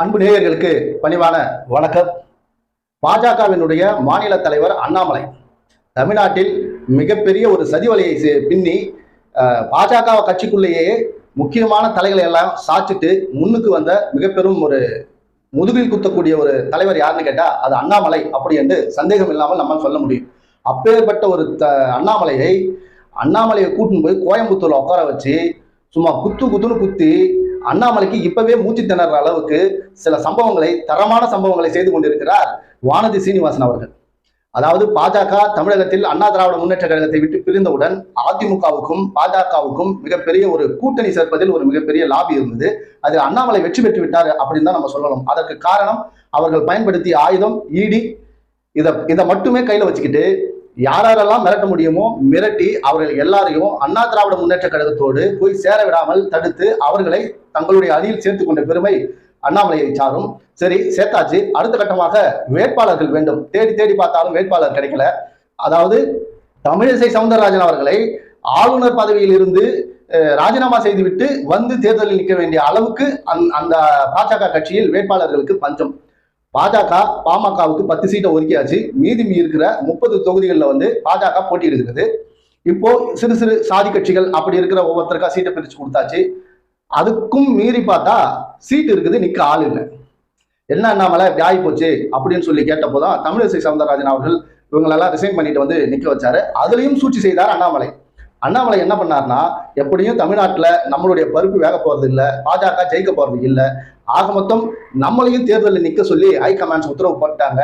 அன்பு நேயர்களுக்கு பணிவான வணக்கம். பாஜகவினுடைய மாநில தலைவர் அண்ணாமலை தமிழ்நாட்டில் மிகப்பெரிய ஒரு சதிவலையை பின்னி பாஜக கட்சிக்குள்ளேயே முக்கியமான தலைகளை எல்லாம் சாச்சிட்டு முன்னுக்கு வந்த மிகப்பெரும் ஒரு முதுகில் குத்தக்கூடிய ஒரு தலைவர் யாருன்னு கேட்டா அது அண்ணாமலை அப்படி என்று சந்தேகம் இல்லாமல் நம்மால் சொல்ல முடியும். அப்பேற்பட்ட ஒரு அண்ணாமலையை கூட்டின்னு போய் கோயம்புத்தூர்ல உட்கார வச்சு சும்மா குத்துன்னு குத்தி அண்ணாமலைக்கு இப்பவே மூச்சு திணற அளவுக்கு சில தரமான சம்பவங்களை செய்து கொண்டிருக்கிறார் வானதி சீனிவாசன் அவர்கள். அதாவது பாஜக தமிழகத்தில் அண்ணா திராவிட முன்னேற்ற கழகத்தை விட்டு பிரிந்தவுடன் அதிமுகவுக்கும் பாஜகவுக்கும் மிகப்பெரிய ஒரு கூட்டணி சேர்ப்பதில் ஒரு மிகப்பெரிய லாபி இருந்தது. அதில் அண்ணாமலை வெற்றி பெற்று விட்டார் அப்படின்னு தான் நம்ம சொல்லணும். அதற்கு காரணம் அவர்கள் பயன்படுத்திய ஆயுதம் இடி. இதை மட்டுமே கையில வச்சுக்கிட்டு யாரெல்லாம் மிரட்ட முடியுமோ மிரட்டி அவர்கள் எல்லாரையும் அண்ணா திராவிட முன்னேற்ற கழகத்தோடு போய் சேர விடாமல் தடுத்து அவர்களை தங்களுடைய அணியில் சேர்த்து கொண்ட பெருமை அண்ணாமலையை சாரும். சரி, சேர்த்தாச்சு. அடுத்த கட்டமாக வேட்பாளர்கள் வேண்டும். தேடி தேடி பார்த்தாலும் வேட்பாளர் கிடைக்கல. அதாவது தமிழிசை சவுந்தரராஜன் அவர்களை ஆளுநர் பதவியில் இருந்து ராஜினாமா செய்துவிட்டு வந்து தேர்தலில் நிற்க வேண்டிய அளவுக்கு அந்த பாஜக கட்சியில் வேட்பாளர்களுக்கு பஞ்சம். பாஜக பாமகவுக்கு 10 சீட்டை ஒதுக்கியாச்சு. மீதி இருக்கிற 30 தொகுதிகளில் வந்து பாஜக போட்டியிடுகிறது. இப்போ சிறு சிறு சாதி கட்சிகள் அப்படி இருக்கிற ஒவ்வொருத்தருக்கா சீட்டை பிரிச்சு கொடுத்தாச்சு. அதுக்கும் மீறி பார்த்தா சீட்டு இருக்குது, நிக்க ஆள் இல்லை. என்ன அண்ணாமலை இப்படி ஆகி போச்சு அப்படின்னு சொல்லி கேட்டப்போதான் தமிழிசை சவுந்தரராஜன் அவர்கள் இவங்களெல்லாம் ரிசைன் பண்ணிட்டு வந்து நிக்க வச்சாரு. அதுலயும் சூழ்ச்சி செய்தார் அண்ணாமலை. அண்ணாமலை என்ன பண்ணார்னா, எப்படியும் தமிழ்நாட்டுல நம்மளுடைய பருப்பு வேக போறது இல்லை, பாஜக ஜெயிக்க போறது இல்லை, ஆக மொத்தம் நம்மளையும் தேர்தலில் நிக்க சொல்லி ஹைகமாண்ட்ஸ் உத்தரவு போட்டாங்க.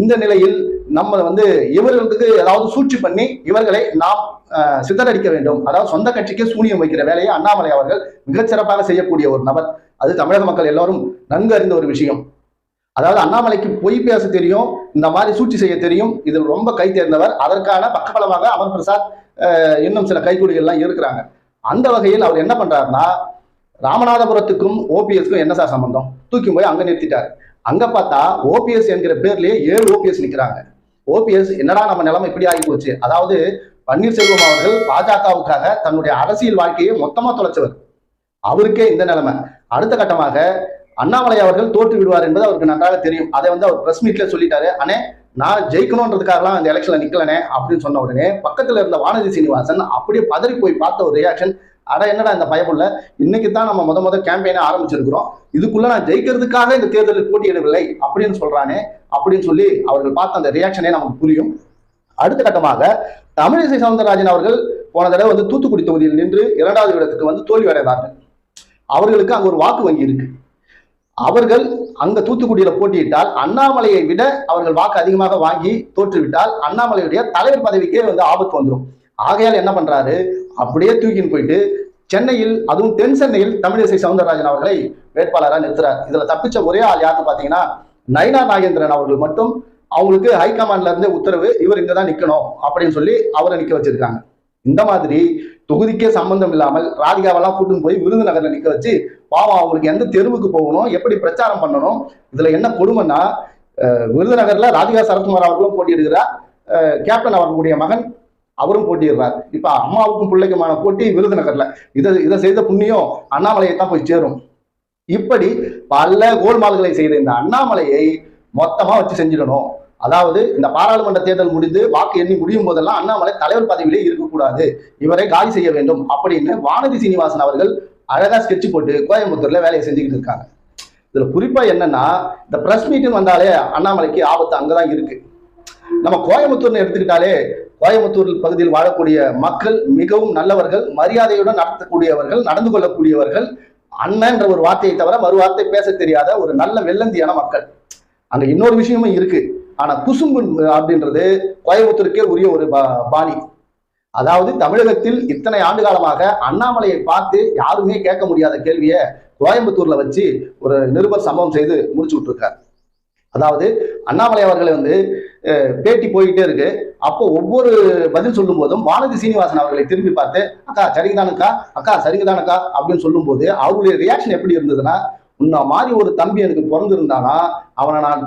இந்த நிலையில் நம்ம வந்து இவர்களுக்கு ஏதாவது சூழ்ச்சி பண்ணி இவர்களை நாம் சிதறடிக்க வேண்டும். அதாவது சொந்த கட்சிக்கே சூனியம் வைக்கிற வேலையை அண்ணாமலை அவர்கள் மிகச்சிறப்பாக செய்யக்கூடிய ஒரு நபர். அது தமிழக மக்கள் எல்லாரும் நன்கு அறிந்த ஒரு விஷயம். அதாவது அண்ணாமலைக்கு பொய் பேச தெரியும், இந்த மாதிரி சூழ்ச்சி செய்ய தெரியும். இதில் ரொம்ப கை தேர்ந்தவர். அதற்கான பக்கபலமாக அமர் பிரசாத் இன்னும் சில கைகூலிகள்லாம் இருக்கிறாங்க. அந்த வகையில் அவர் என்ன பண்றாருன்னா, ராமநாதபுரத்துக்கும் ஓபிஎஸ்க்கும் என்ன சார் சம்பந்தம், தூக்கி போய் அங்க நிறுத்திட்டாரு. அங்க பார்த்தா ஓபிஎஸ் என்கிற பேர்லயே 7 ஓபிஎஸ் நிற்கிறாங்க. ஓபிஎஸ் என்னடா நம்ம நிலைமை இப்படி ஆகி போச்சு. அதாவது பன்னீர்செல்வம் அவர்கள் பாஜகவுக்காக தன்னுடைய அரசியல் வாழ்க்கையை மொத்தமா தொலைச்சவர். அவருக்கே இந்த நிலைமை. அடுத்த கட்டமாக அண்ணாமலை அவர்கள் தோற்று விடுவார் என்பது அவருக்கு நன்றாக தெரியும். அதை வந்து அவர் பிரஸ் மீட்ல சொல்லிட்டாரு. அண்ணே, நான் ஜெயிக்கணும்ன்றதுக்காகலாம் இந்த எலெக்ஷன்ல நிக்கலனே அப்படின்னு சொன்ன உடனே பக்கத்துல இருந்த வானதி சீனிவாசன் அப்படியே பதறி போய் பார்த்த ஒரு ரியாக்ஷன். அட என்னடா இந்த பயமுள்ள, இன்னைக்கு தான் நம்ம முத கேம்பெயினை ஆரம்பிச்சிருக்கிறோம், இதுக்குள்ள நான் ஜெயிக்கிறதுக்காக இந்த தேர்தலில் போட்டியிடவில்லை அப்படின்னு சொல்றானே அப்படின்னு சொல்லி அவர்கள் பார்த்த அந்த ரியாக்ஷனே நமக்கு புரியும். அடுத்த கட்டமாக தமிழிசை சவுந்தரராஜன் அவர்கள் போன தடவை வந்து தூத்துக்குடி தொகுதியில் நின்று 2வது இடத்துக்கு வந்து தோல்வி அடைந்தார்கள். அவர்களுக்கு அங்க ஒரு வாக்கு வங்கி இருக்கு. அவர்கள் அங்க தூத்துக்குடியில போட்டியிட்டால் அண்ணாமலையை விட அவர்கள் வாக்கு அதிகமாக வாங்கி தோற்றுவிட்டால் அண்ணாமலையுடைய தலைவர் பதவிக்கே வந்து ஆபத்து வந்துடும். ஆகையால் என்ன பண்றாரு, அப்படியே தூக்கின்னு போயிட்டு சென்னையில், அதுவும் தென் சென்னையில் தமிழிசை சவுந்தரராஜன் அவர்களை வேட்பாளராக நிறுத்துறார். இதுல தப்பிச்ச ஒரே ஆள் யாருன்னு பாத்தீங்கன்னா நயினா நாகேந்திரன் அவர்கள் மட்டும். அவங்களுக்கு ஹைகமாண்ட்ல இருந்து உத்தரவு, இவர் இங்கதான் நிக்கணும் அப்படின்னு சொல்லி அவரை நிக்க வச்சிருக்காங்க. இந்த மாதிரி தொகுதிக்கே சம்பந்தம் இல்லாமல் ராதிகாவெல்லாம் கூட்டின்னு போய் விருதுநகர்ல நிக்க வச்சு பாவம் அவங்களுக்கு எந்த தெருவுக்கு போகணும், எப்படி பிரச்சாரம் பண்ணணும். இதுல என்ன கொடுமைன்னா, விருதுநகர்ல ராதிகா சரத்குமார் அவர்களும் போட்டியிடுகிறார், கேப்டன் அவர்களுடைய மகன் அவரும் போட்டியிடுறார். இப்ப அம்மாவுக்கும் பிள்ளைக்குமான போட்டி விருதுநகர்ல. இதை செய்த புண்ணியம் அண்ணாமலையை தான் போய் சேரும். இப்படி பல கோல்மால்களை செய்த இந்த அண்ணாமலையை மொத்தமா வச்சு செஞ்சிடணும். அதாவது இந்த பாராளுமன்ற தேர்தல் முடிந்து வாக்கு எண்ணி முடியும் போதெல்லாம் அண்ணாமலை தலைவர் பதவியிலே இருக்கக்கூடாது, இவரை காலி செய்ய வேண்டும் அப்படின்னு வானதி சீனிவாசன் அவர்கள் அழகா ஸ்கெட்ச் போட்டு கோயம்புத்தூர்ல வேலையை செஞ்சுக்கிட்டு இருக்காங்க. இதுல குறிப்பா என்னன்னா, இந்த பிரஸ் மீட்டிங் வந்தாலே அண்ணாமலைக்கு ஆபத்து அங்கதான் இருக்கு. நம்ம கோயம்புத்தூர்னு எடுத்துக்கிட்டாலே கோயம்புத்தூர் பகுதியில் வாழக்கூடிய மக்கள் மிகவும் நல்லவர்கள், மரியாதையுடன் நடத்தக்கூடியவர்கள், நடந்து கொள்ளக்கூடியவர்கள். அண்ணன்ற ஒரு வார்த்தையை தவிர மறு வார்த்தை பேச தெரியாத ஒரு நல்ல வெள்ளந்தியான மக்கள். அங்க இன்னொரு விஷயமும் இருக்கு. ஆனா குசும்பு அப்படின்றது கோயம்புத்தூருக்கே உரிய ஒரு பாணி. அதாவது தமிழகத்தில் இத்தனை ஆண்டு காலமாக அண்ணாமலையை பார்த்து யாருமே கேட்க முடியாத கேள்வியை கோயம்புத்தூர்ல வச்சு ஒரு நிருபர் சம்பவம் செய்து முடிச்சு விட்டுருக்கார். அதாவது அண்ணாமலை அவர்களை வந்து பேட்டி போய்கிட்டே இருக்கு. அப்போ ஒவ்வொரு பதில் சொல்லும் போதும் வானதி சீனிவாசன் அவர்களை திரும்பி பார்த்து அக்கா சரிங்கதானுக்கா, அக்கா சரிங்கதானுக்கா அப்படின்னு சொல்லும் போது அவருடைய ரியாக்ஷன் எப்படி இருந்ததுன்னா, உன்ன மாதிரி ஒரு தம்பி எனக்கு பிறந்திருந்தானா அவனை நான்,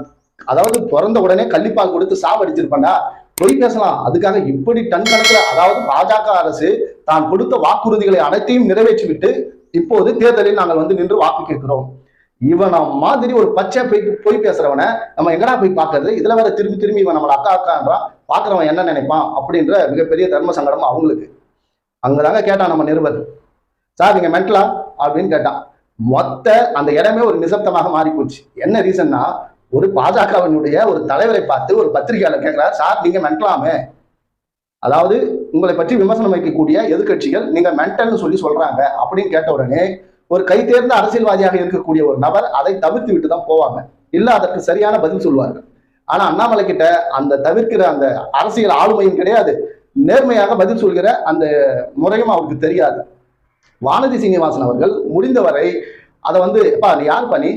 அதாவது பிறந்த உடனே கள்ளிப்பால் கொடுத்து சாவடிச்சிருப்பேன்டா, பொய் பேசலாம், அதுக்காக இப்படி டன் கணக்குல, அதாவது பாஜக அரசு தான் கொடுத்த வாக்குறுதிகளை அனைத்தையும் நிறைவேற்றி விட்டு இப்போது தேர்தலில் நாங்கள் வந்து நின்று வாக்கு கேட்கிறோம். இவனை மாதிரி ஒரு பச்சை போய் பேசுறவனை நம்ம எங்கடா போய் பார்க்கறது? இதுல வேற திரும்பி திரும்பி இவன் நம்மளை அக்கா அக்கான்றான், பாக்குறவன் என்ன நினைப்பான் அப்படின்ற மிகப்பெரிய தர்ம சங்கடம் அவங்களுக்கு. அங்கதாங்க கேட்டான் நம்ம நிருபர், சார் நீங்க மென்டலா அப்படின்னு கேட்டான். மொத்த அந்த இடமே ஒரு நிசப்தமாக மாறி போச்சு. என்ன ரீசன்னா, ஒரு பாஜகவினுடைய ஒரு தலைவரை பார்த்து ஒரு பத்திரிகையாளர் கேட்கிறார், சார் நீங்க மென்டலாமே, அதாவது உங்களை பற்றி விமர்சனம் வைக்கக்கூடிய எதிர்கட்சிகள் நீங்க மென்டல்னு சொல்லி சொல்றாங்க அப்படின்னு கேட்ட உடனே ஒரு கை தேர்ந்த அரசியல்வாதியாக இருக்கக்கூடிய ஒரு நபர் அதை தவிர்த்து விட்டு தான் போவாங்க, இல்ல அதற்கு சரியான பதில் சொல்லுவார்கள். ஆனா அண்ணாமலை கிட்ட அந்த தவிர்க்கிற அந்த அரசியல் ஆளுமையும் கிடையாது, நேர்மையாக பதில் சொல்கிற அந்த முறையும் அவருக்கு தெரியாது. வானதி சீனிவாசன் அவர்கள் முடிந்தவரை அதை வந்து எப்பா நீ யார் பண்ணி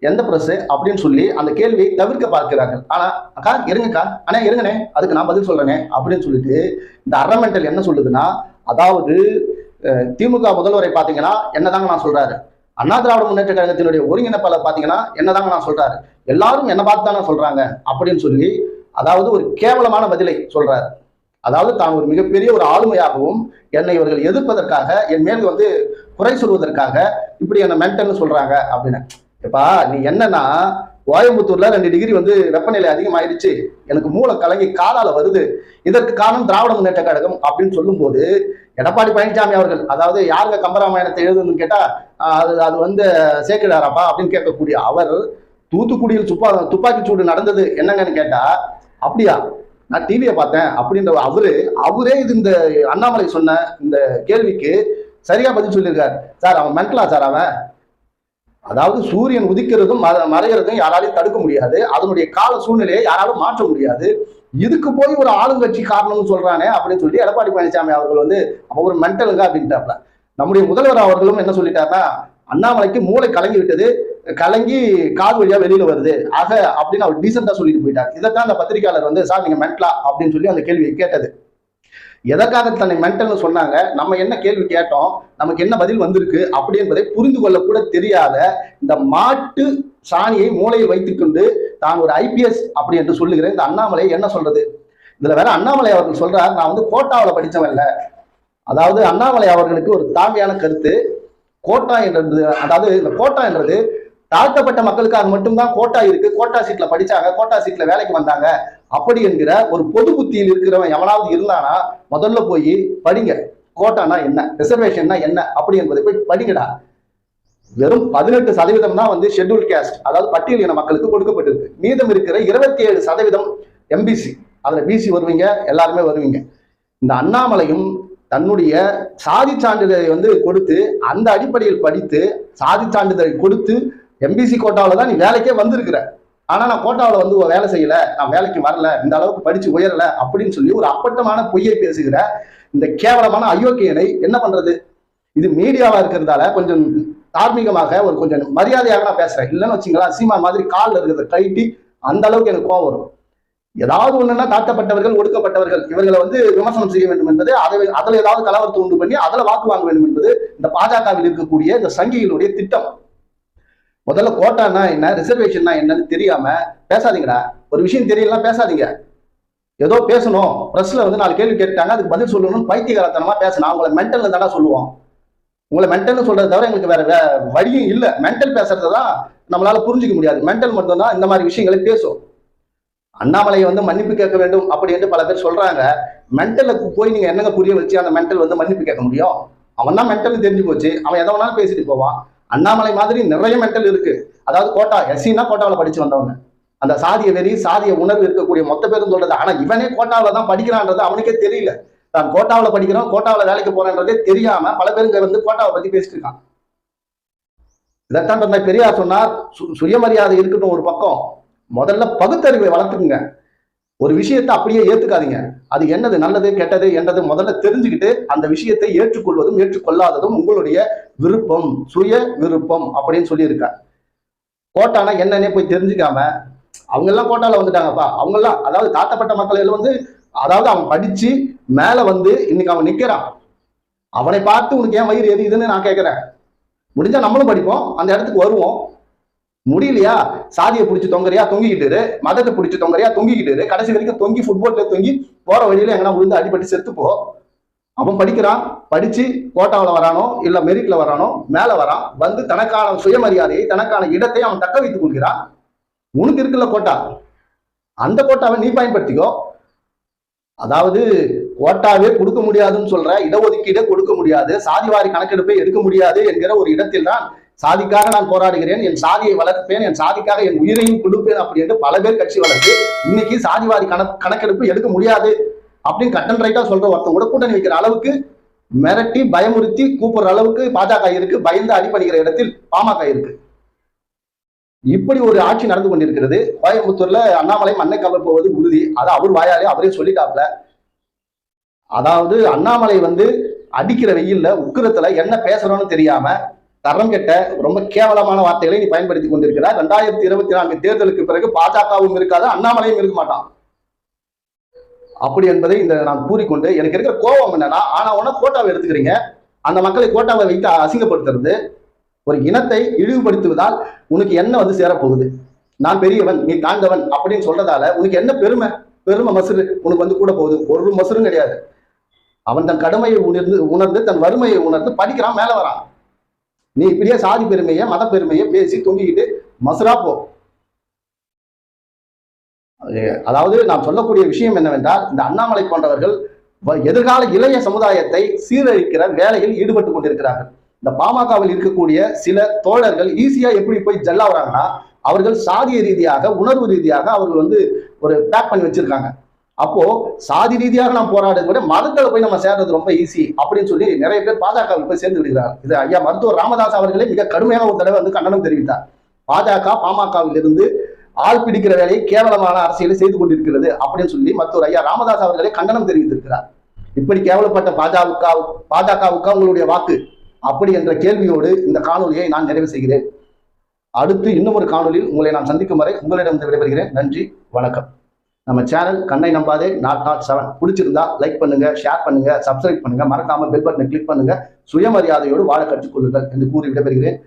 எந்த பிரஸ் அப்படின்னு சொல்லி அந்த கேள்வியை தவிர்க்க பார்க்கிறார்கள். ஆனா அக்கா இருங்கக்கா, ஆனா இருங்கனே அதுக்கு நான் பதில் சொல்றேனே அப்படின்னு சொல்லிட்டு இந்த அறமெண்டல் என்ன சொல்லுதுன்னா, அதாவது திமுக முதல்வரை பாத்தீங்கன்னா என்னதாங்க நான் சொல்றாரு, அண்ணா திராவிட முன்னேற்ற கழகத்தினுடைய ஒருங்கிணைப்பாளர் பாத்தீங்கன்னா என்னதாங்க நான் சொல்றாரு, எல்லாரும் என்ன பார்த்து தானே சொல்றாங்க அப்படின்னு சொல்லி அதாவது ஒரு கேவலமான பதிலை சொல்றாரு. அதாவது தான் ஒரு மிகப்பெரிய ஒரு ஆளுமையாகவும் என்னை இவர்கள் எதிர்ப்பதற்காக என் மேல் வந்து குறை சொல்வதற்காக இப்படி என்ன மென்டல்னு சொல்றாங்க அப்படின்னு. இப்பா நீ என்னன்னா, கோயம்புத்தூர்ல 2 டிகிரி வந்து வெப்பநிலை அதிகமாயிடுச்சு, எனக்கு மூளை கலங்கி காலால வருது, இதற்கு காரணம் திராவிட முன்னேற்ற கழகம் அப்படின்னு சொல்லும் போது எடப்பாடி பழனிசாமி அவர்கள், அதாவது யாருங்க கம்பராமாயணத்தை எழுதுன்னு கேட்டா அது வந்து சேக்கிடாராப்பா அப்படின்னு கேட்கக்கூடிய அவர், தூத்துக்குடியில் துப்பாக்கி சூடு நடந்தது என்னங்கன்னு கேட்டா அப்படியா நான் டிவியை பார்த்தேன் அப்படின்ற அவரே இது இந்த அண்ணாமலை சொன்ன இந்த கேள்விக்கு சரியா பதில் சொல்லியிருக்காரு. சார் அவன் மென்டலா சார் அவன், அதாவது சூரியன் உதிக்கிறதும் மறைகிறதும் யாராலையும் தடுக்க முடியாது, அதனுடைய கால சூழ்நிலையை யாராலும் மாற்ற முடியாது, இதுக்கு போய் ஒரு ஆளுங்கட்சி காரணம்னு சொல்றானே அப்படின்னு சொல்லி எடப்பாடி பழனிசாமி அவர்கள் வந்து அப்ப ஒரு மென்டலுங்க அப்படின்ட்டாப்ல. நம்முடைய முதல்வர் அவர்களும் என்ன சொல்லிட்டாருன்னா, அண்ணாமலைக்கு மூளை கலங்கி விட்டது, கலங்கி காது வழியா வெளியில வருது ஆக அப்படின்னு அவர் டீசெண்டா சொல்லிட்டு போயிட்டார். இதைத்தான் அந்த பத்திரிகையாளர் வந்து சார் நீங்க மென்டலா அப்படின்னு சொல்லி அந்த கேள்வியை கேட்டது. எதற்காக தன்னை மென்டல்னு சொன்னாங்க, நம்ம என்ன கேள்வி கேட்டோம், நமக்கு என்ன பதில் வந்திருக்கு அப்படி என்பதை புரிந்து கொள்ள கூட தெரியாத இந்த மாட்டு சாணியை மூளையில் வைத்துக் கொண்டு தான் ஒரு ஐபிஎஸ் அப்படி என்று சொல்லுகிறேன் இந்த அண்ணாமலை என்ன சொல்றது? இதுல வேற அண்ணாமலை அவர்கள் சொல்றார், நான் வந்து கோட்டாவில் படிச்சவன் இல்ல. அதாவது அண்ணாமலை அவர்களுக்கு ஒரு தாழ்மையான கருத்து, கோட்டா என்றது, அதாவது இந்த கோட்டா என்றது தாழ்த்தப்பட்ட மக்களுக்காக மட்டும்தான் கோட்டா இருக்கு, கோட்டா சீட்ல படிச்சாங்க, கோட்டா சீட்ல வேலைக்கு வந்தாங்க அப்படி என்கிற ஒரு பொது புத்தியில் இருக்கிறவன் எவனாவது இருந்தானா முதல்ல போய் படிங்க, கோட்டானா என்ன, ரிசர்வேஷன்னா என்ன அப்படி என்பதை போய் படிங்கடா. வெறும் 18% தான் வந்து ஷெட்யூல் கேஸ்ட், அதாவது பட்டியலின மக்களுக்கு கொடுக்கப்பட்டிருக்கு. மீதம் இருக்கிற 27% எம்பிசி, அதுல பிசி வருவீங்க, எல்லாருமே வருவீங்க. இந்த அண்ணாமலையும் தன்னுடைய சாதி சான்றிதழை வந்து கொடுத்து அந்த அடிப்படையில் படித்து சாதி சான்றிதழை கொடுத்து எம்பிசி கோட்டாவில் தான் நீ வேலைக்கே வந்திருக்கிற, ஆனா நான் கோட்டாவில் வந்து வேலை செய்யல, நான் வேலைக்கு வரல, இந்த அளவுக்கு படிச்சு உயரல அப்படின்னு சொல்லி ஒரு அப்பட்டமான பொய்யை பேசுகிற இந்த கேவலமான அயோக்கியனை என்ன பண்றது? இது மீடியாவா இருக்கிறதால கொஞ்சம் தார்மீகமாக ஒரு கொஞ்சம் மரியாதையாக நான் பேசுறேன், இல்லைன்னு வச்சுங்களா சீமா மாதிரி காலில் இருக்கிறத கைட்டி அந்த அளவுக்கு எனக்கு கோவம் வரும். ஏதாவது ஒண்ணுன்னா தாழ்த்தப்பட்டவர்கள் ஒடுக்கப்பட்டவர்கள் இவர்களை வந்து விமர்சனம் செய்ய வேண்டும் என்பது, அதுல ஏதாவது கலவரத்தை உண்டு பண்ணி அதுல வாக்கு வாங்க வேண்டும் என்பது இந்த பாஜகவில் இருக்கக்கூடிய இந்த சங்கிகளுடைய திட்டம். முதல்ல கோட்டானா என்ன, ரிசர்வேஷன்னா என்னன்னு தெரியாம பேசாதீங்கடா. ஒரு விஷயம் தெரியலாம் பேசாதீங்க, ஏதோ பேசணும், பிரஸ்ல வந்து 4 கேள்வி கேட்டாங்க அதுக்கு பதில் சொல்லணும்னு பைத்தியகாரத்தனமா பேசணும். உங்களை மென்டல் தானே சொல்லுவோம், உங்களை மென்டல்னு சொல்றதை தவிர எங்களுக்கு வேற வழியும் இல்லை. மென்டல் பேசுறதுதான் நம்மளால புரிஞ்சுக்க முடியாது, மென்டல் மட்டும்தான் இந்த மாதிரி விஷயங்களை பேசும். அண்ணாமலையை வந்து மன்னிப்பு கேட்க வேண்டும் அப்படி என்று பல பேர் சொல்றாங்க. மென்டலுக்கு போய் நீங்க என்னங்க புரிய வச்சு அந்த மென்டல் வந்து மன்னிப்பு கேட்க முடியும்? அவன் தான் மென்டல் தெரிஞ்சு போச்சு, அவன் எதை வேணாலும் பேசிட்டு போவான். அண்ணாமலை மாதிரி நிறைய மென்டல் இருக்கு. அதாவது கோட்டா எஸ்சின்னா கோட்டாவில் படிச்சு வந்தவங்க, அந்த சாதிய வெறி சாதிய உணர்வு இருக்கக்கூடிய மொத்த பேரும் சொல்றது. ஆனா இவனே கோட்டாவில் தான் படிக்கிறான்றது அவனுக்கே தெரியல. தான் கோட்டாவில் படிக்கிறோம், கோட்டாவில் வேலைக்கு போறேன்றதே தெரியாம பல பேருக்கு வந்து கோட்டாவை பத்தி பேசிட்டு இருக்கான். இதைத்தான் தந்தை பெரியார் சொன்னார், சுயமரியாதை இருக்கட்டும் ஒரு பக்கம், முதல்ல பகுத்தறிவை வளர்த்துக்குங்க. ஒரு விஷயத்தை அப்படியே ஏத்துக்காதீங்க, அது என்னது நல்லது கெட்டது என்றது முதல்ல தெரிஞ்சுக்கிட்டு அந்த விஷயத்தை ஏற்றுக்கொள்வதும் ஏற்றுக்கொள்ளாததும் உங்களுடைய விருப்பம், சுய விருப்பம் அப்படின்னு சொல்லியிருக்கார். கோட்டானா என்னன்னே போய் தெரிஞ்சுக்காம அவங்க எல்லாம் கோட்டால வந்துட்டாங்கப்பா. அவங்க எல்லாம் அதாவது தாழ்த்தப்பட்ட மக்கள் வந்து, அதாவது அவன் படிச்சு மேல வந்து இன்னைக்கு அவன் நிக்கிறான், அவனை பார்த்து உனக்கு ஏன் வயிறு எரியுதுன்னு நான் கேட்கிறேன். முடிஞ்சா நம்மளும் படிப்போம், அந்த இடத்துக்கு வருவோம். முடியலையா சாதியை பிடிச்சி தொங்கறியா தொங்கிக்கிட்டு, மதத்தை பிடிச்சி தொங்கறியா தொங்கிக்கிட்டு, கடைசி வரைக்கும் தொங்கி ஃபுட்பால்ல தொங்கி போற வழியில எங்கன்னா விழுந்து அடிபட்டு செத்து போ. அவன் படிக்கிறான், படிச்சு கோட்டாவில் வரானோ இல்ல மெரிட்ல வரானோ மேல வரான், வந்து தனக்கான சுயமரியாதையை தனக்கான இடத்தை அவன் தக்க வைத்துக் கொள்கிறான். உனக்கு இருக்குல்ல கோட்டா, அந்த கோட்டாவை நீ பயன்படுத்திக்கோ. அதாவது கோட்டாவே கொடுக்க முடியாதுன்னு சொல்ற, இடஒதுக்கீடே கொடுக்க முடியாது, சாதிவாரி கணக்கெடுப்பை எடுக்க முடியாது என்கிற ஒரு இடத்தில் தான் சாதிக்காக நான் போராடுகிறேன், என் சாதியை வளர்ப்பேன், என் சாதிக்காக என் உயிரையும் கொடுப்பேன் அப்படி என்று பல பேர் கட்சி வளர்த்து இன்னைக்கு சாதிவாரி கணக்கெடுப்பு எடுக்க முடியாது அப்படின்னு கட்டன் ரைட்டா சொல்ற ஒருத்தன் கூட கூட்டணி வைக்கிற அளவுக்கு மிரட்டி பயமுறுத்தி கூப்பிடுற அளவுக்கு பாஜக இருக்கு. பயந்து அடிபணிக்கிற இடத்தில் பாமக இருக்கு. இப்படி ஒரு ஆட்சி நடந்து கொண்டிருக்கிறது. கோயம்புத்தூர்ல அண்ணாமலை மண்ணை கவர் போவது உறுதி. அதை அவர் வாயாலே அவரே சொல்லிட்டாப்ல. அதாவது அண்ணாமலை வந்து அடிக்கிற வெயில்ல உக்கிரத்துல என்ன பேசுறோம்னு தெரியாம தரம் கெட்ட ரொம்ப கேவலமான வார்த்தைகளை நீ பயன்படுத்தி கொண்டிருக்கிறார். 2024 தேர்தலுக்கு பிறகு பாஜகவும் இருக்காது, அண்ணாமலையும் இருக்க மாட்டான் அப்படி என்பதை இந்த நான் கூறிக்கொண்டு, எனக்கு இருக்கிற கோபம் என்னன்னா, ஆனா உடனே கோட்டாவை எடுத்துக்கிறீங்க, அந்த மக்களை கோட்டாவை வைத்து அசிங்கப்படுத்துறது, ஒரு இனத்தை இழிவுபடுத்துவதால் உனக்கு என்ன வந்து சேரப்போகுது? நான் பெரியவன் நீ தாழ்ந்தவன் அப்படின்னு சொல்றதால உனக்கு என்ன பெருமை மசுறு உனக்கு வந்து கூட போகுது? ஒரு மசுரும் கிடையாது. அவன் தன் கடுமையை உணர்ந்து தன் வறுமையை உணர்ந்து படிக்கிறான், மேல வரான். நீ இப்படியே சாதி பெருமையை மத பெருமையை பேசி தொங்கிக்கிட்டு மசுரா போ. அதாவது நான் சொல்லக்கூடிய விஷயம் என்னவென்றால், இந்த அண்ணாமலை போன்றவர்கள் எதிர்கால இளைய சமுதாயத்தை சீரழிக்கிற வேலையில் ஈடுபட்டு கொண்டிருக்கிறார்கள். இந்த பாமகவில் இருக்கக்கூடிய சில தோழர்கள் ஈஸியா எப்படி போய் ஜல்லாகிறாங்கன்னா, அவர்கள் சாதிய ரீதியாக உணர்வு ரீதியாக அவர்கள் வந்து ஒரு பேக் பண்ணி வச்சிருக்காங்க. அப்போ சாதி ரீதியாக நாம் போராடுறத விட மதத்துல போய் நம்ம சேர்றது ரொம்ப ஈஸி அப்படின்னு சொல்லி நிறைய பேர் பாஜகவில் போய் சேர்ந்து விடுகிறார். இது ஐயா மருத்துவர் ராமதாஸ் அவர்களே மிக கடுமையான ஒரு தடவை வந்து கண்டனம் தெரிவித்தார். பாஜக பாமகவில் இருந்து ஆள் பிடிக்கிற வேலையை கேவலமான அரசியலை செய்து கொண்டிருக்கிறது அப்படின்னு சொல்லி மருத்துவர் ஐயா ராமதாஸ் அவர்களே கண்டனம் தெரிவித்திருக்கிறார். இப்படி கேவலப்பட்ட பாஜகவுக்கு உங்களுடைய வாக்கு அப்படி என்ற கேள்வியோடு இந்த காணொலியை நான் நிறைவு செய்கிறேன். அடுத்து இன்னும் ஒரு காணொலியில் உங்களை நான் சந்திக்கும் வரை உங்களிடம் விடைபெறுகிறேன். நன்றி, வணக்கம். நம்ம சேனல் கண்ணை நம்பாதே நாட் 7 பிடிச்சிருந்தா லைக் பண்ணுங்க, ஷேர் பண்ணுங்க, சப்ஸ்கிரைப் பண்ணுங்க, மறக்காம பெல் பட்டனை கிளிக் பண்ணுங்க. சுயமரியாதையோடு வாழ கற்றுக்கொள்ளுங்கள் என்று கூறி விடைபெறுகிறேன்.